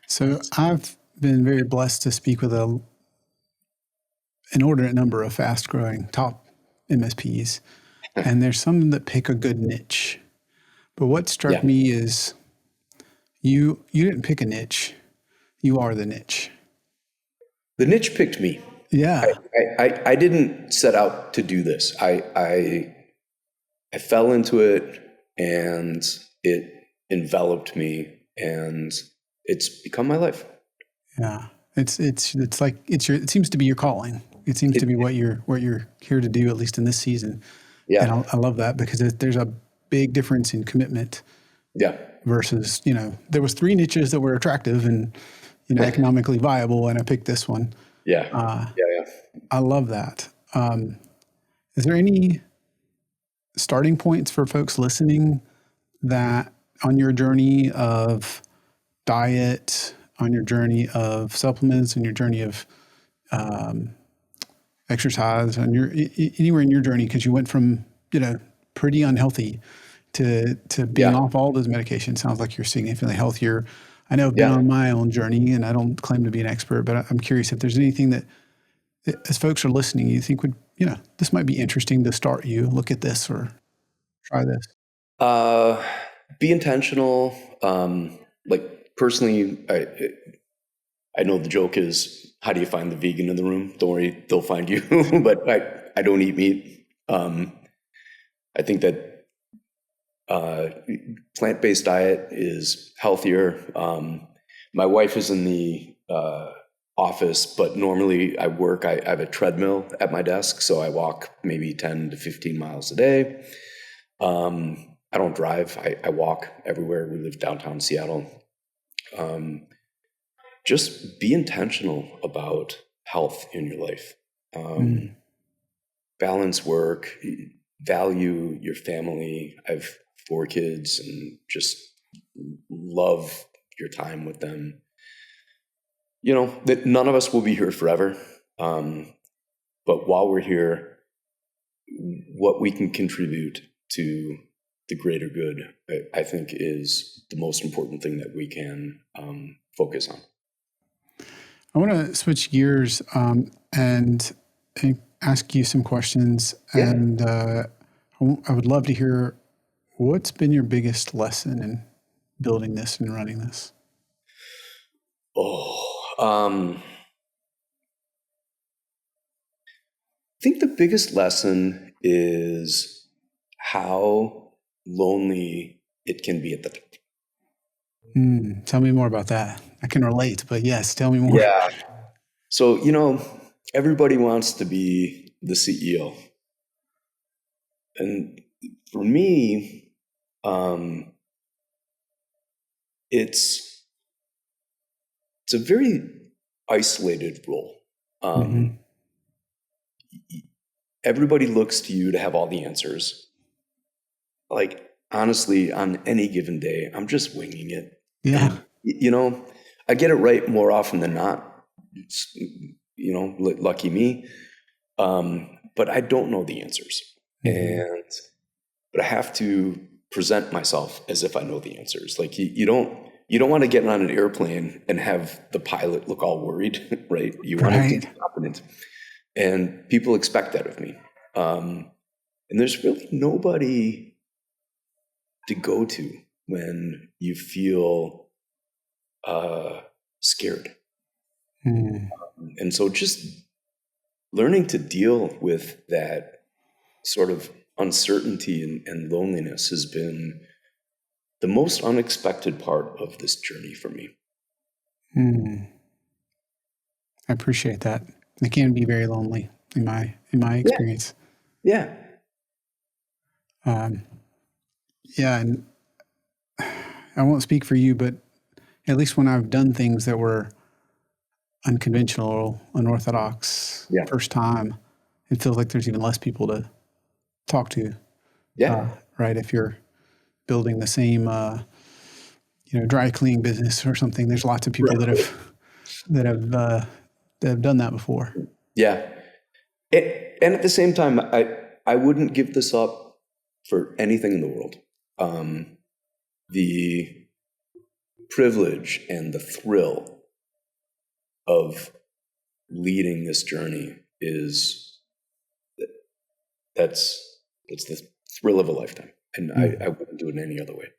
So I've been very blessed to speak with an inordinate number of fast-growing top MSPs, and there's some that pick a good niche. But what struck Yeah. me is you didn't pick a niche; you are the niche. The niche picked me. Yeah. I didn't set out to do this. I fell into it, and it enveloped me, and it's become my life. Yeah. It's like it seems to be your calling. It seems to be what you're here to do, at least in this season. Yeah. And I love that because there's a big difference in commitment Yeah. versus, there was 3 niches that were attractive and, economically viable, and I picked this one. Yeah. I love that. Is there any starting points for folks listening that on your journey of diet, on your journey of supplements, on your journey of exercise, on your anywhere in your journey, because you went from pretty unhealthy to being Yeah. off all those medications? Sounds like you're significantly healthier. I know I've been Yeah. on my own journey, and I don't claim to be an expert, but I'm curious if there's anything that, as folks are listening, you think would, this might be interesting to start you. Look at this or try this. Be intentional. Like personally, I know the joke is, how do you find the vegan in the room? Don't worry, they'll find you. But I don't eat meat. I think that plant-based diet is healthier. My wife is in the office, but normally I have a treadmill at my desk, so I walk maybe 10 to 15 miles a day. I don't drive. I walk everywhere. We live downtown Seattle. Just be intentional about health in your life. Balance work, value your family. I have 4 kids and just love your time with them. That none of us will be here forever. But while we're here, what we can contribute to the greater good, I think, is the most important thing that we can focus on. I want to switch gears and ask you some questions. Yeah. And I would love to hear, what's been your biggest lesson in building this and running this? I think the biggest lesson is how lonely it can be at the top. Tell me more about that. I can relate, but yes, tell me more. Yeah. So, everybody wants to be the CEO. And for me, it's a very isolated role. Everybody looks to you to have all the answers. Like, honestly, on any given day, I'm just winging it. Yeah. And, I get it right more often than not. It's, lucky me. But I don't know the answers. But I have to present myself as if I know the answers. Like, you don't want to get on an airplane and have the pilot look all worried, right? You want to be confident. And people expect that of me. And there's really nobody to go to when you feel scared. And so just learning to deal with that sort of uncertainty and loneliness has been the most unexpected part of this journey for me. I appreciate that. It can be very lonely in my experience. Yeah. Yeah, and I won't speak for you, but at least when I've done things that were unconventional, unorthodox, first time, it feels like there's even less people to talk to. Right? If you're building the same, dry cleaning business or something, there's lots of people that have done that before. Yeah. And at the same time, I wouldn't give this up for anything in the world. The privilege and the thrill of leading this journey that's the thrill of a lifetime. And I wouldn't do it any other way.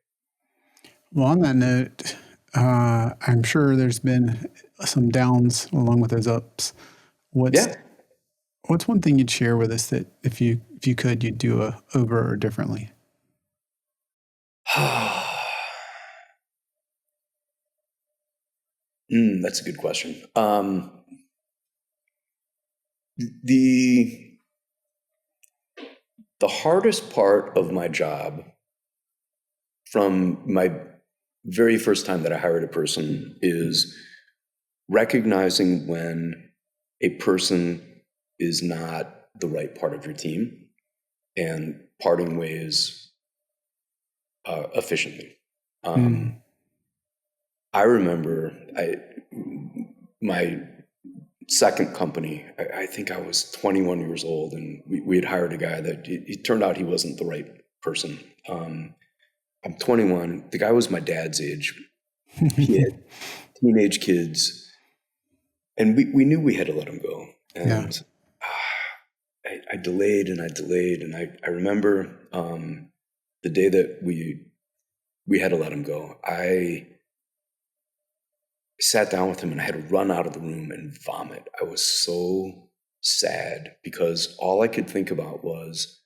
Well, on that note, I'm sure there's been some downs along with those ups. What's one thing you'd share with us that if you could, you'd do over or differently? That's a good question. The hardest part of my job from my very first time that I hired a person is recognizing when a person is not the right part of your team and parting ways efficiently. I remember my second company, I think I was 21 years old, and we had hired a guy that it turned out he wasn't the right person. I'm 21. The guy was my dad's age. He had teenage kids, and we knew we had to let him go. And I delayed and I delayed, and I remember the day that we had to let him go. I sat down with him and I had to run out of the room and vomit. I was so sad because all I could think about was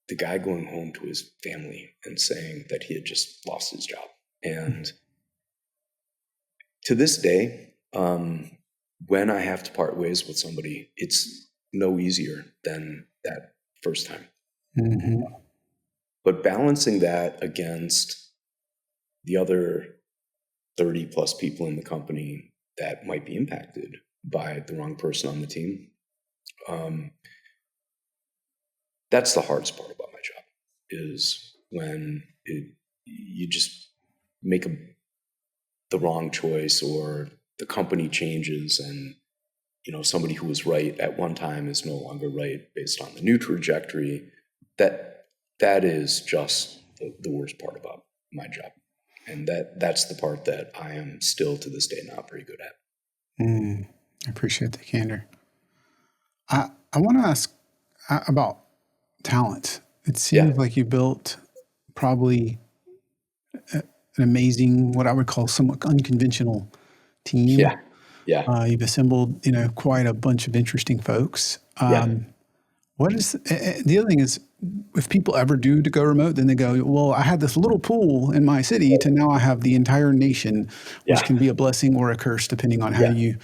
the guy going home to his family and saying that he had just lost his job. And to this day, when I have to part ways with somebody, it's no easier than that first time. Mm-hmm. But balancing that against the other 30 plus people in the company that might be impacted by the wrong person on the team, that's the hardest part about my job, is when you just make the wrong choice, or the company changes and somebody who was right at one time is no longer right based on the new trajectory. That is just the worst part about my job. And that's the part that I am still to this day not very good at. I appreciate the candor. I want to ask about talent. It seems like you built probably an amazing, what I would call somewhat unconventional team. Yeah. You've assembled, quite a bunch of interesting folks. What is the other thing is, if people ever do to go remote, then they go, well, I had this little pool in my city to now I have the entire nation, which can be a blessing or a curse depending on how you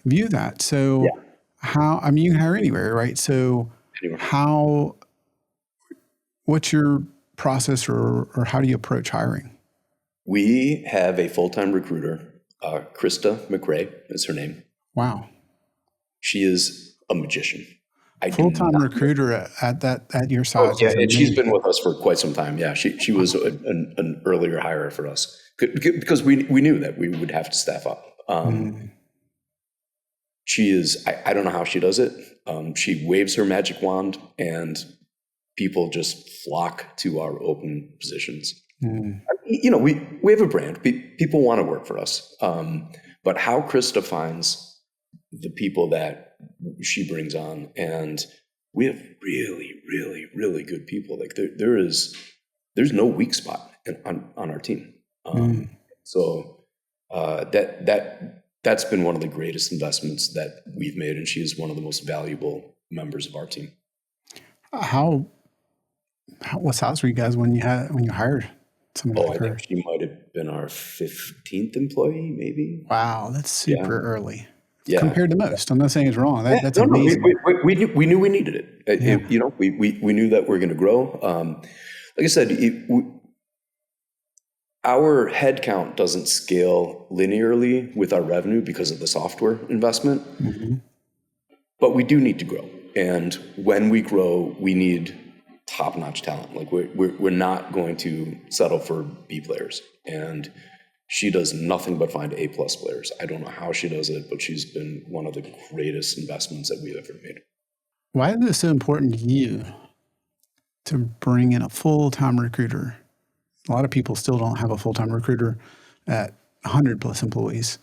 view that. So you can hire anywhere, right? So Anywhere. what's your process or how do you approach hiring? We have a full-time recruiter, Krista McRae is her name. Wow. She is a magician. Full-time recruiter at your size. Oh, yeah, and she's been with us for quite some time. Yeah, she was an earlier hire for us because we knew that we would have to staff up. She is, I don't know how she does it. She waves her magic wand and people just flock to our open positions. We have a brand. People want to work for us. But how Krista finds the people that she brings on, and we have really, really, really good people. Like there's no weak spot on our team. So that's been one of the greatest investments that we've made, and she is one of the most valuable members of our team. What size were you guys when you hired somebody like her? I think she might have been our 15th employee, maybe. Wow, that's super early. Yeah. Compared to most. I'm not saying it's wrong. That's amazing. We knew we needed it. We knew that we were going to grow. Like I said, our headcount doesn't scale linearly with our revenue because of the software investment, but we do need to grow. And when we grow, we need top-notch talent. Like we're not going to settle for B players. And she does nothing but find A+ players. I don't know how she does it, but she's been one of the greatest investments that we've ever made. Why is it so important to you to bring in a full-time recruiter? A lot of people still don't have a full-time recruiter at 100+ employees.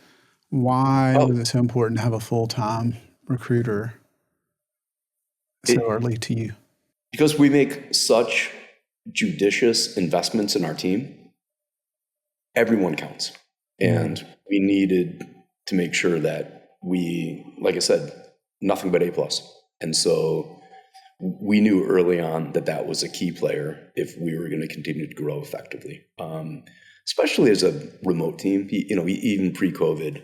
Why was it so important to have a full-time recruiter so early to you? Because we make such judicious investments in our team. Everyone counts. And we needed to make sure that we, like I said, nothing but A+. And so we knew early on that was a key player if we were going to continue to grow effectively, especially as a remote team. Even pre-COVID,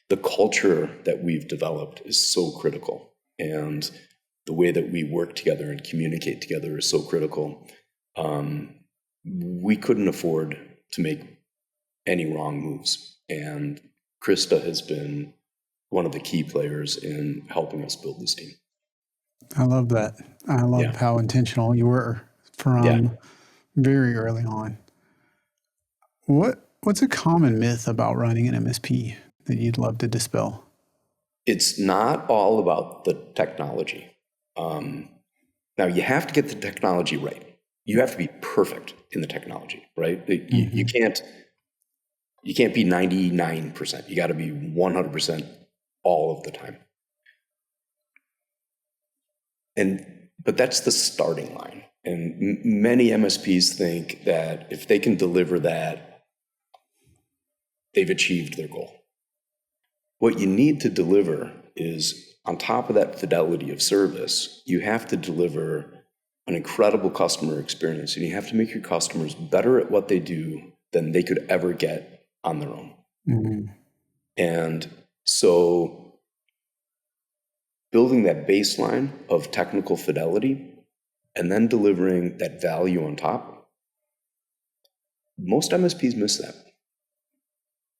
the culture that we've developed is so critical. And the way that we work together and communicate together is so critical. We couldn't afford to make any wrong moves. And Krista has been one of the key players in helping us build this team. I love that. I love how intentional you were from very early on. What's a common myth about running an MSP that you'd love to dispel? It's not all about the technology. Now, you have to get the technology right. You have to be perfect in the technology, right? You can't be 99%. You got to be 100% all of the time. But that's the starting line. And many MSPs think that if they can deliver that, they've achieved their goal. What you need to deliver is on top of that fidelity of service, you have to deliver an incredible customer experience, and you have to make your customers better at what they do than they could ever get on their own. Mm-hmm. And so building that baseline of technical fidelity and then delivering that value on top, most MSPs miss that.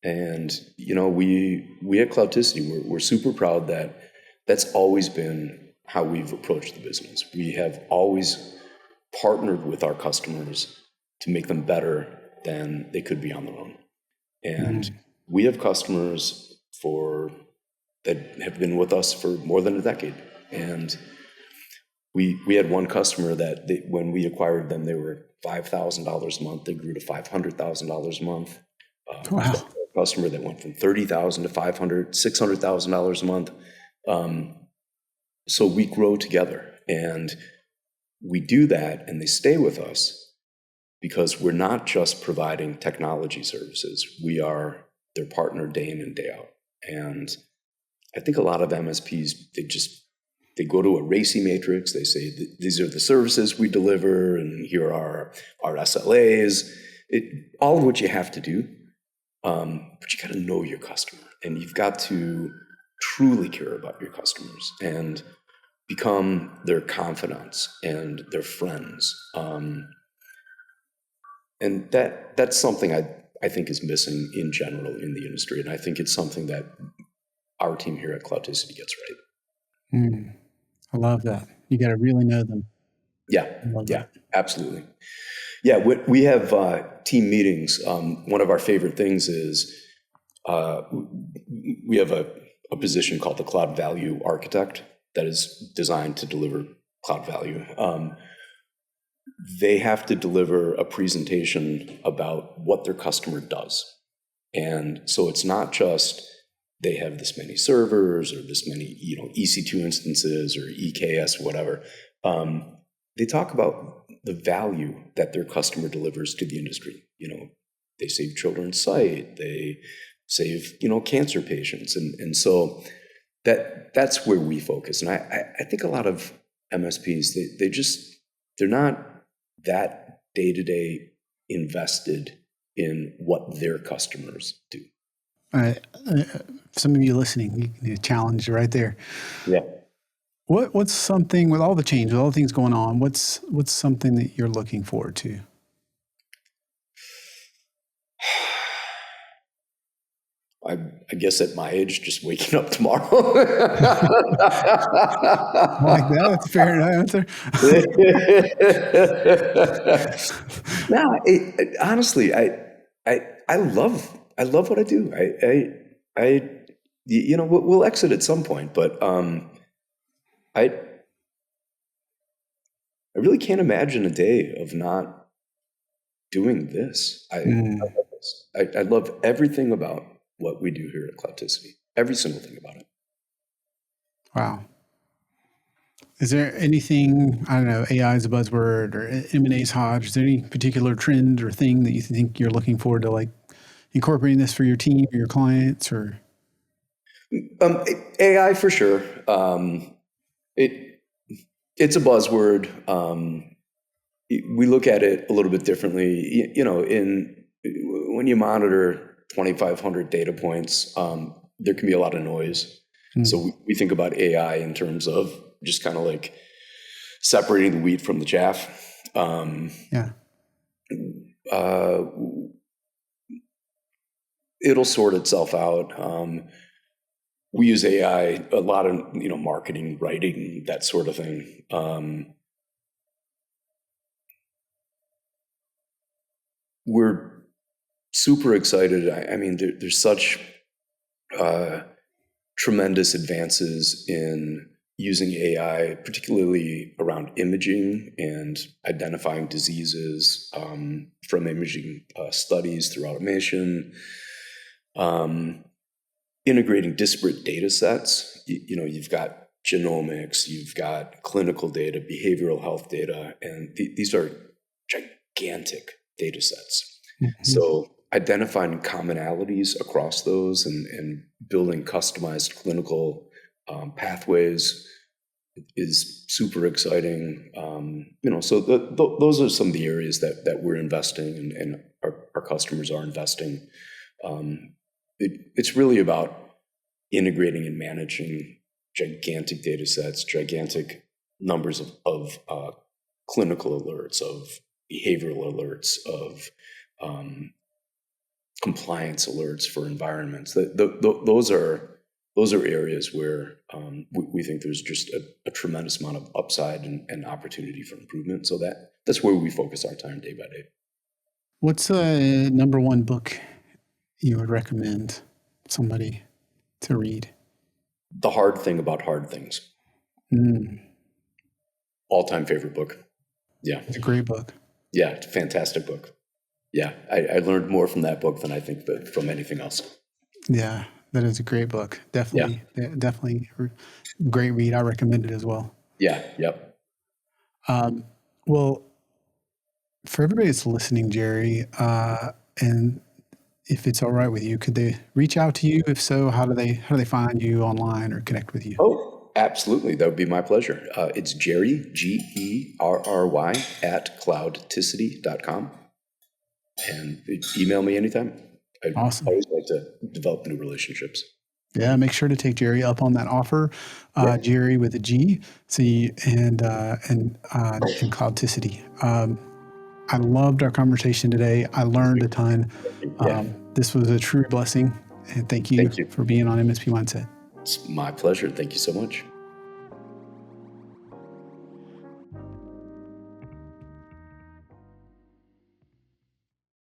And, we at Cloudticity, we're super proud that that's always been how we've approached the business. We have always partnered with our customers to make them better than they could be on their own. And we have customers that have been with us for more than a decade. And we had one customer that when we acquired them, they were $5,000 a month. They grew to $500,000 a month. Wow. A customer that went from $30,000 to $500,000, $600,000 a month. So we grow together, and we do that, and they stay with us because we're not just providing technology services. We are their partner day in and day out. And I think a lot of MSPs, they go to a RACI matrix. They say, these are the services we deliver, and here are our SLAs, all of what you have to do. But you got to know your customer, and you've got to truly care about your customers and become their confidants and their friends. And that's something I think is missing in general in the industry. And I think it's something that our team here at Cloudticity gets right. I love that. You got to really know them. Yeah, absolutely. Yeah, we have team meetings. One of our favorite things is we have a position called the Cloud Value Architect that is designed to deliver cloud value. They have to deliver a presentation about what their customer does. And so it's not just they have this many servers or this many EC2 instances or EKS, whatever. They talk about the value that their customer delivers to the industry. They save children's sight, they save cancer patients, and so that's where we focus. And I think a lot of MSPs they're not that day-to-day invested in what their customers do. Some of you listening, you challenge right there. Yeah. What's something with all the change, with all the things going on? What's something that you're looking forward to? I guess at my age, just waking up tomorrow. Like that? That's a fair answer. No, honestly, I love what I do. We'll exit at some point, but I really can't imagine a day of not doing this. I love this. I love everything about what we do here at Cloudticity. Every single thing about it. Wow. Is there anything, I don't know, AI is a buzzword or M&A is hot. Is there any particular trend or thing that you think you're looking forward to, like incorporating this for your team or your clients? Or AI for sure. It's a buzzword. We look at it a little bit differently. When you monitor 2,500 data points, there can be a lot of noise. So we think about AI in terms of just kind of like separating the wheat from the chaff. It'll sort itself out. We use AI a lot in marketing, writing, that sort of thing. We're super excited. I mean, there's such tremendous advances in using AI, particularly around imaging and identifying diseases from imaging studies through automation, integrating disparate data sets. You've got genomics, you've got clinical data, behavioral health data, and these are gigantic data sets. So identifying commonalities across those and building customized clinical pathways is super exciting. So those are some of the areas that we're investing and our customers are investing. It's really about integrating and managing gigantic data sets, gigantic numbers of clinical alerts, of behavioral alerts, of compliance alerts for environments. Those are areas where we think there's just a tremendous amount of upside and opportunity for improvement. So that's where we focus our time day by day. What's the number one book you would recommend somebody to read? The Hard Thing About Hard Things. All-time favorite book. Yeah. It's a great book. Yeah, it's a fantastic book. Yeah, I learned more from that book than I think from anything else. Yeah, that is a great book. Definitely great read. I recommend it as well. Yeah, yep. Well, for everybody that's listening, Gerry, and if it's all right with you, could they reach out to you? If so, how do they find you online or connect with you? Oh, absolutely. That would be my pleasure. It's Gerry, Gerry, at cloudticity.com. And email me anytime. Awesome. I always like to develop new relationships. Yeah, make sure to take Gerry up on that offer. Gerry with a G, and Cloudticity. I loved our conversation today. I learned a ton. This was a true blessing, and thank you for being on MSP Mindset. It's my pleasure. Thank you so much.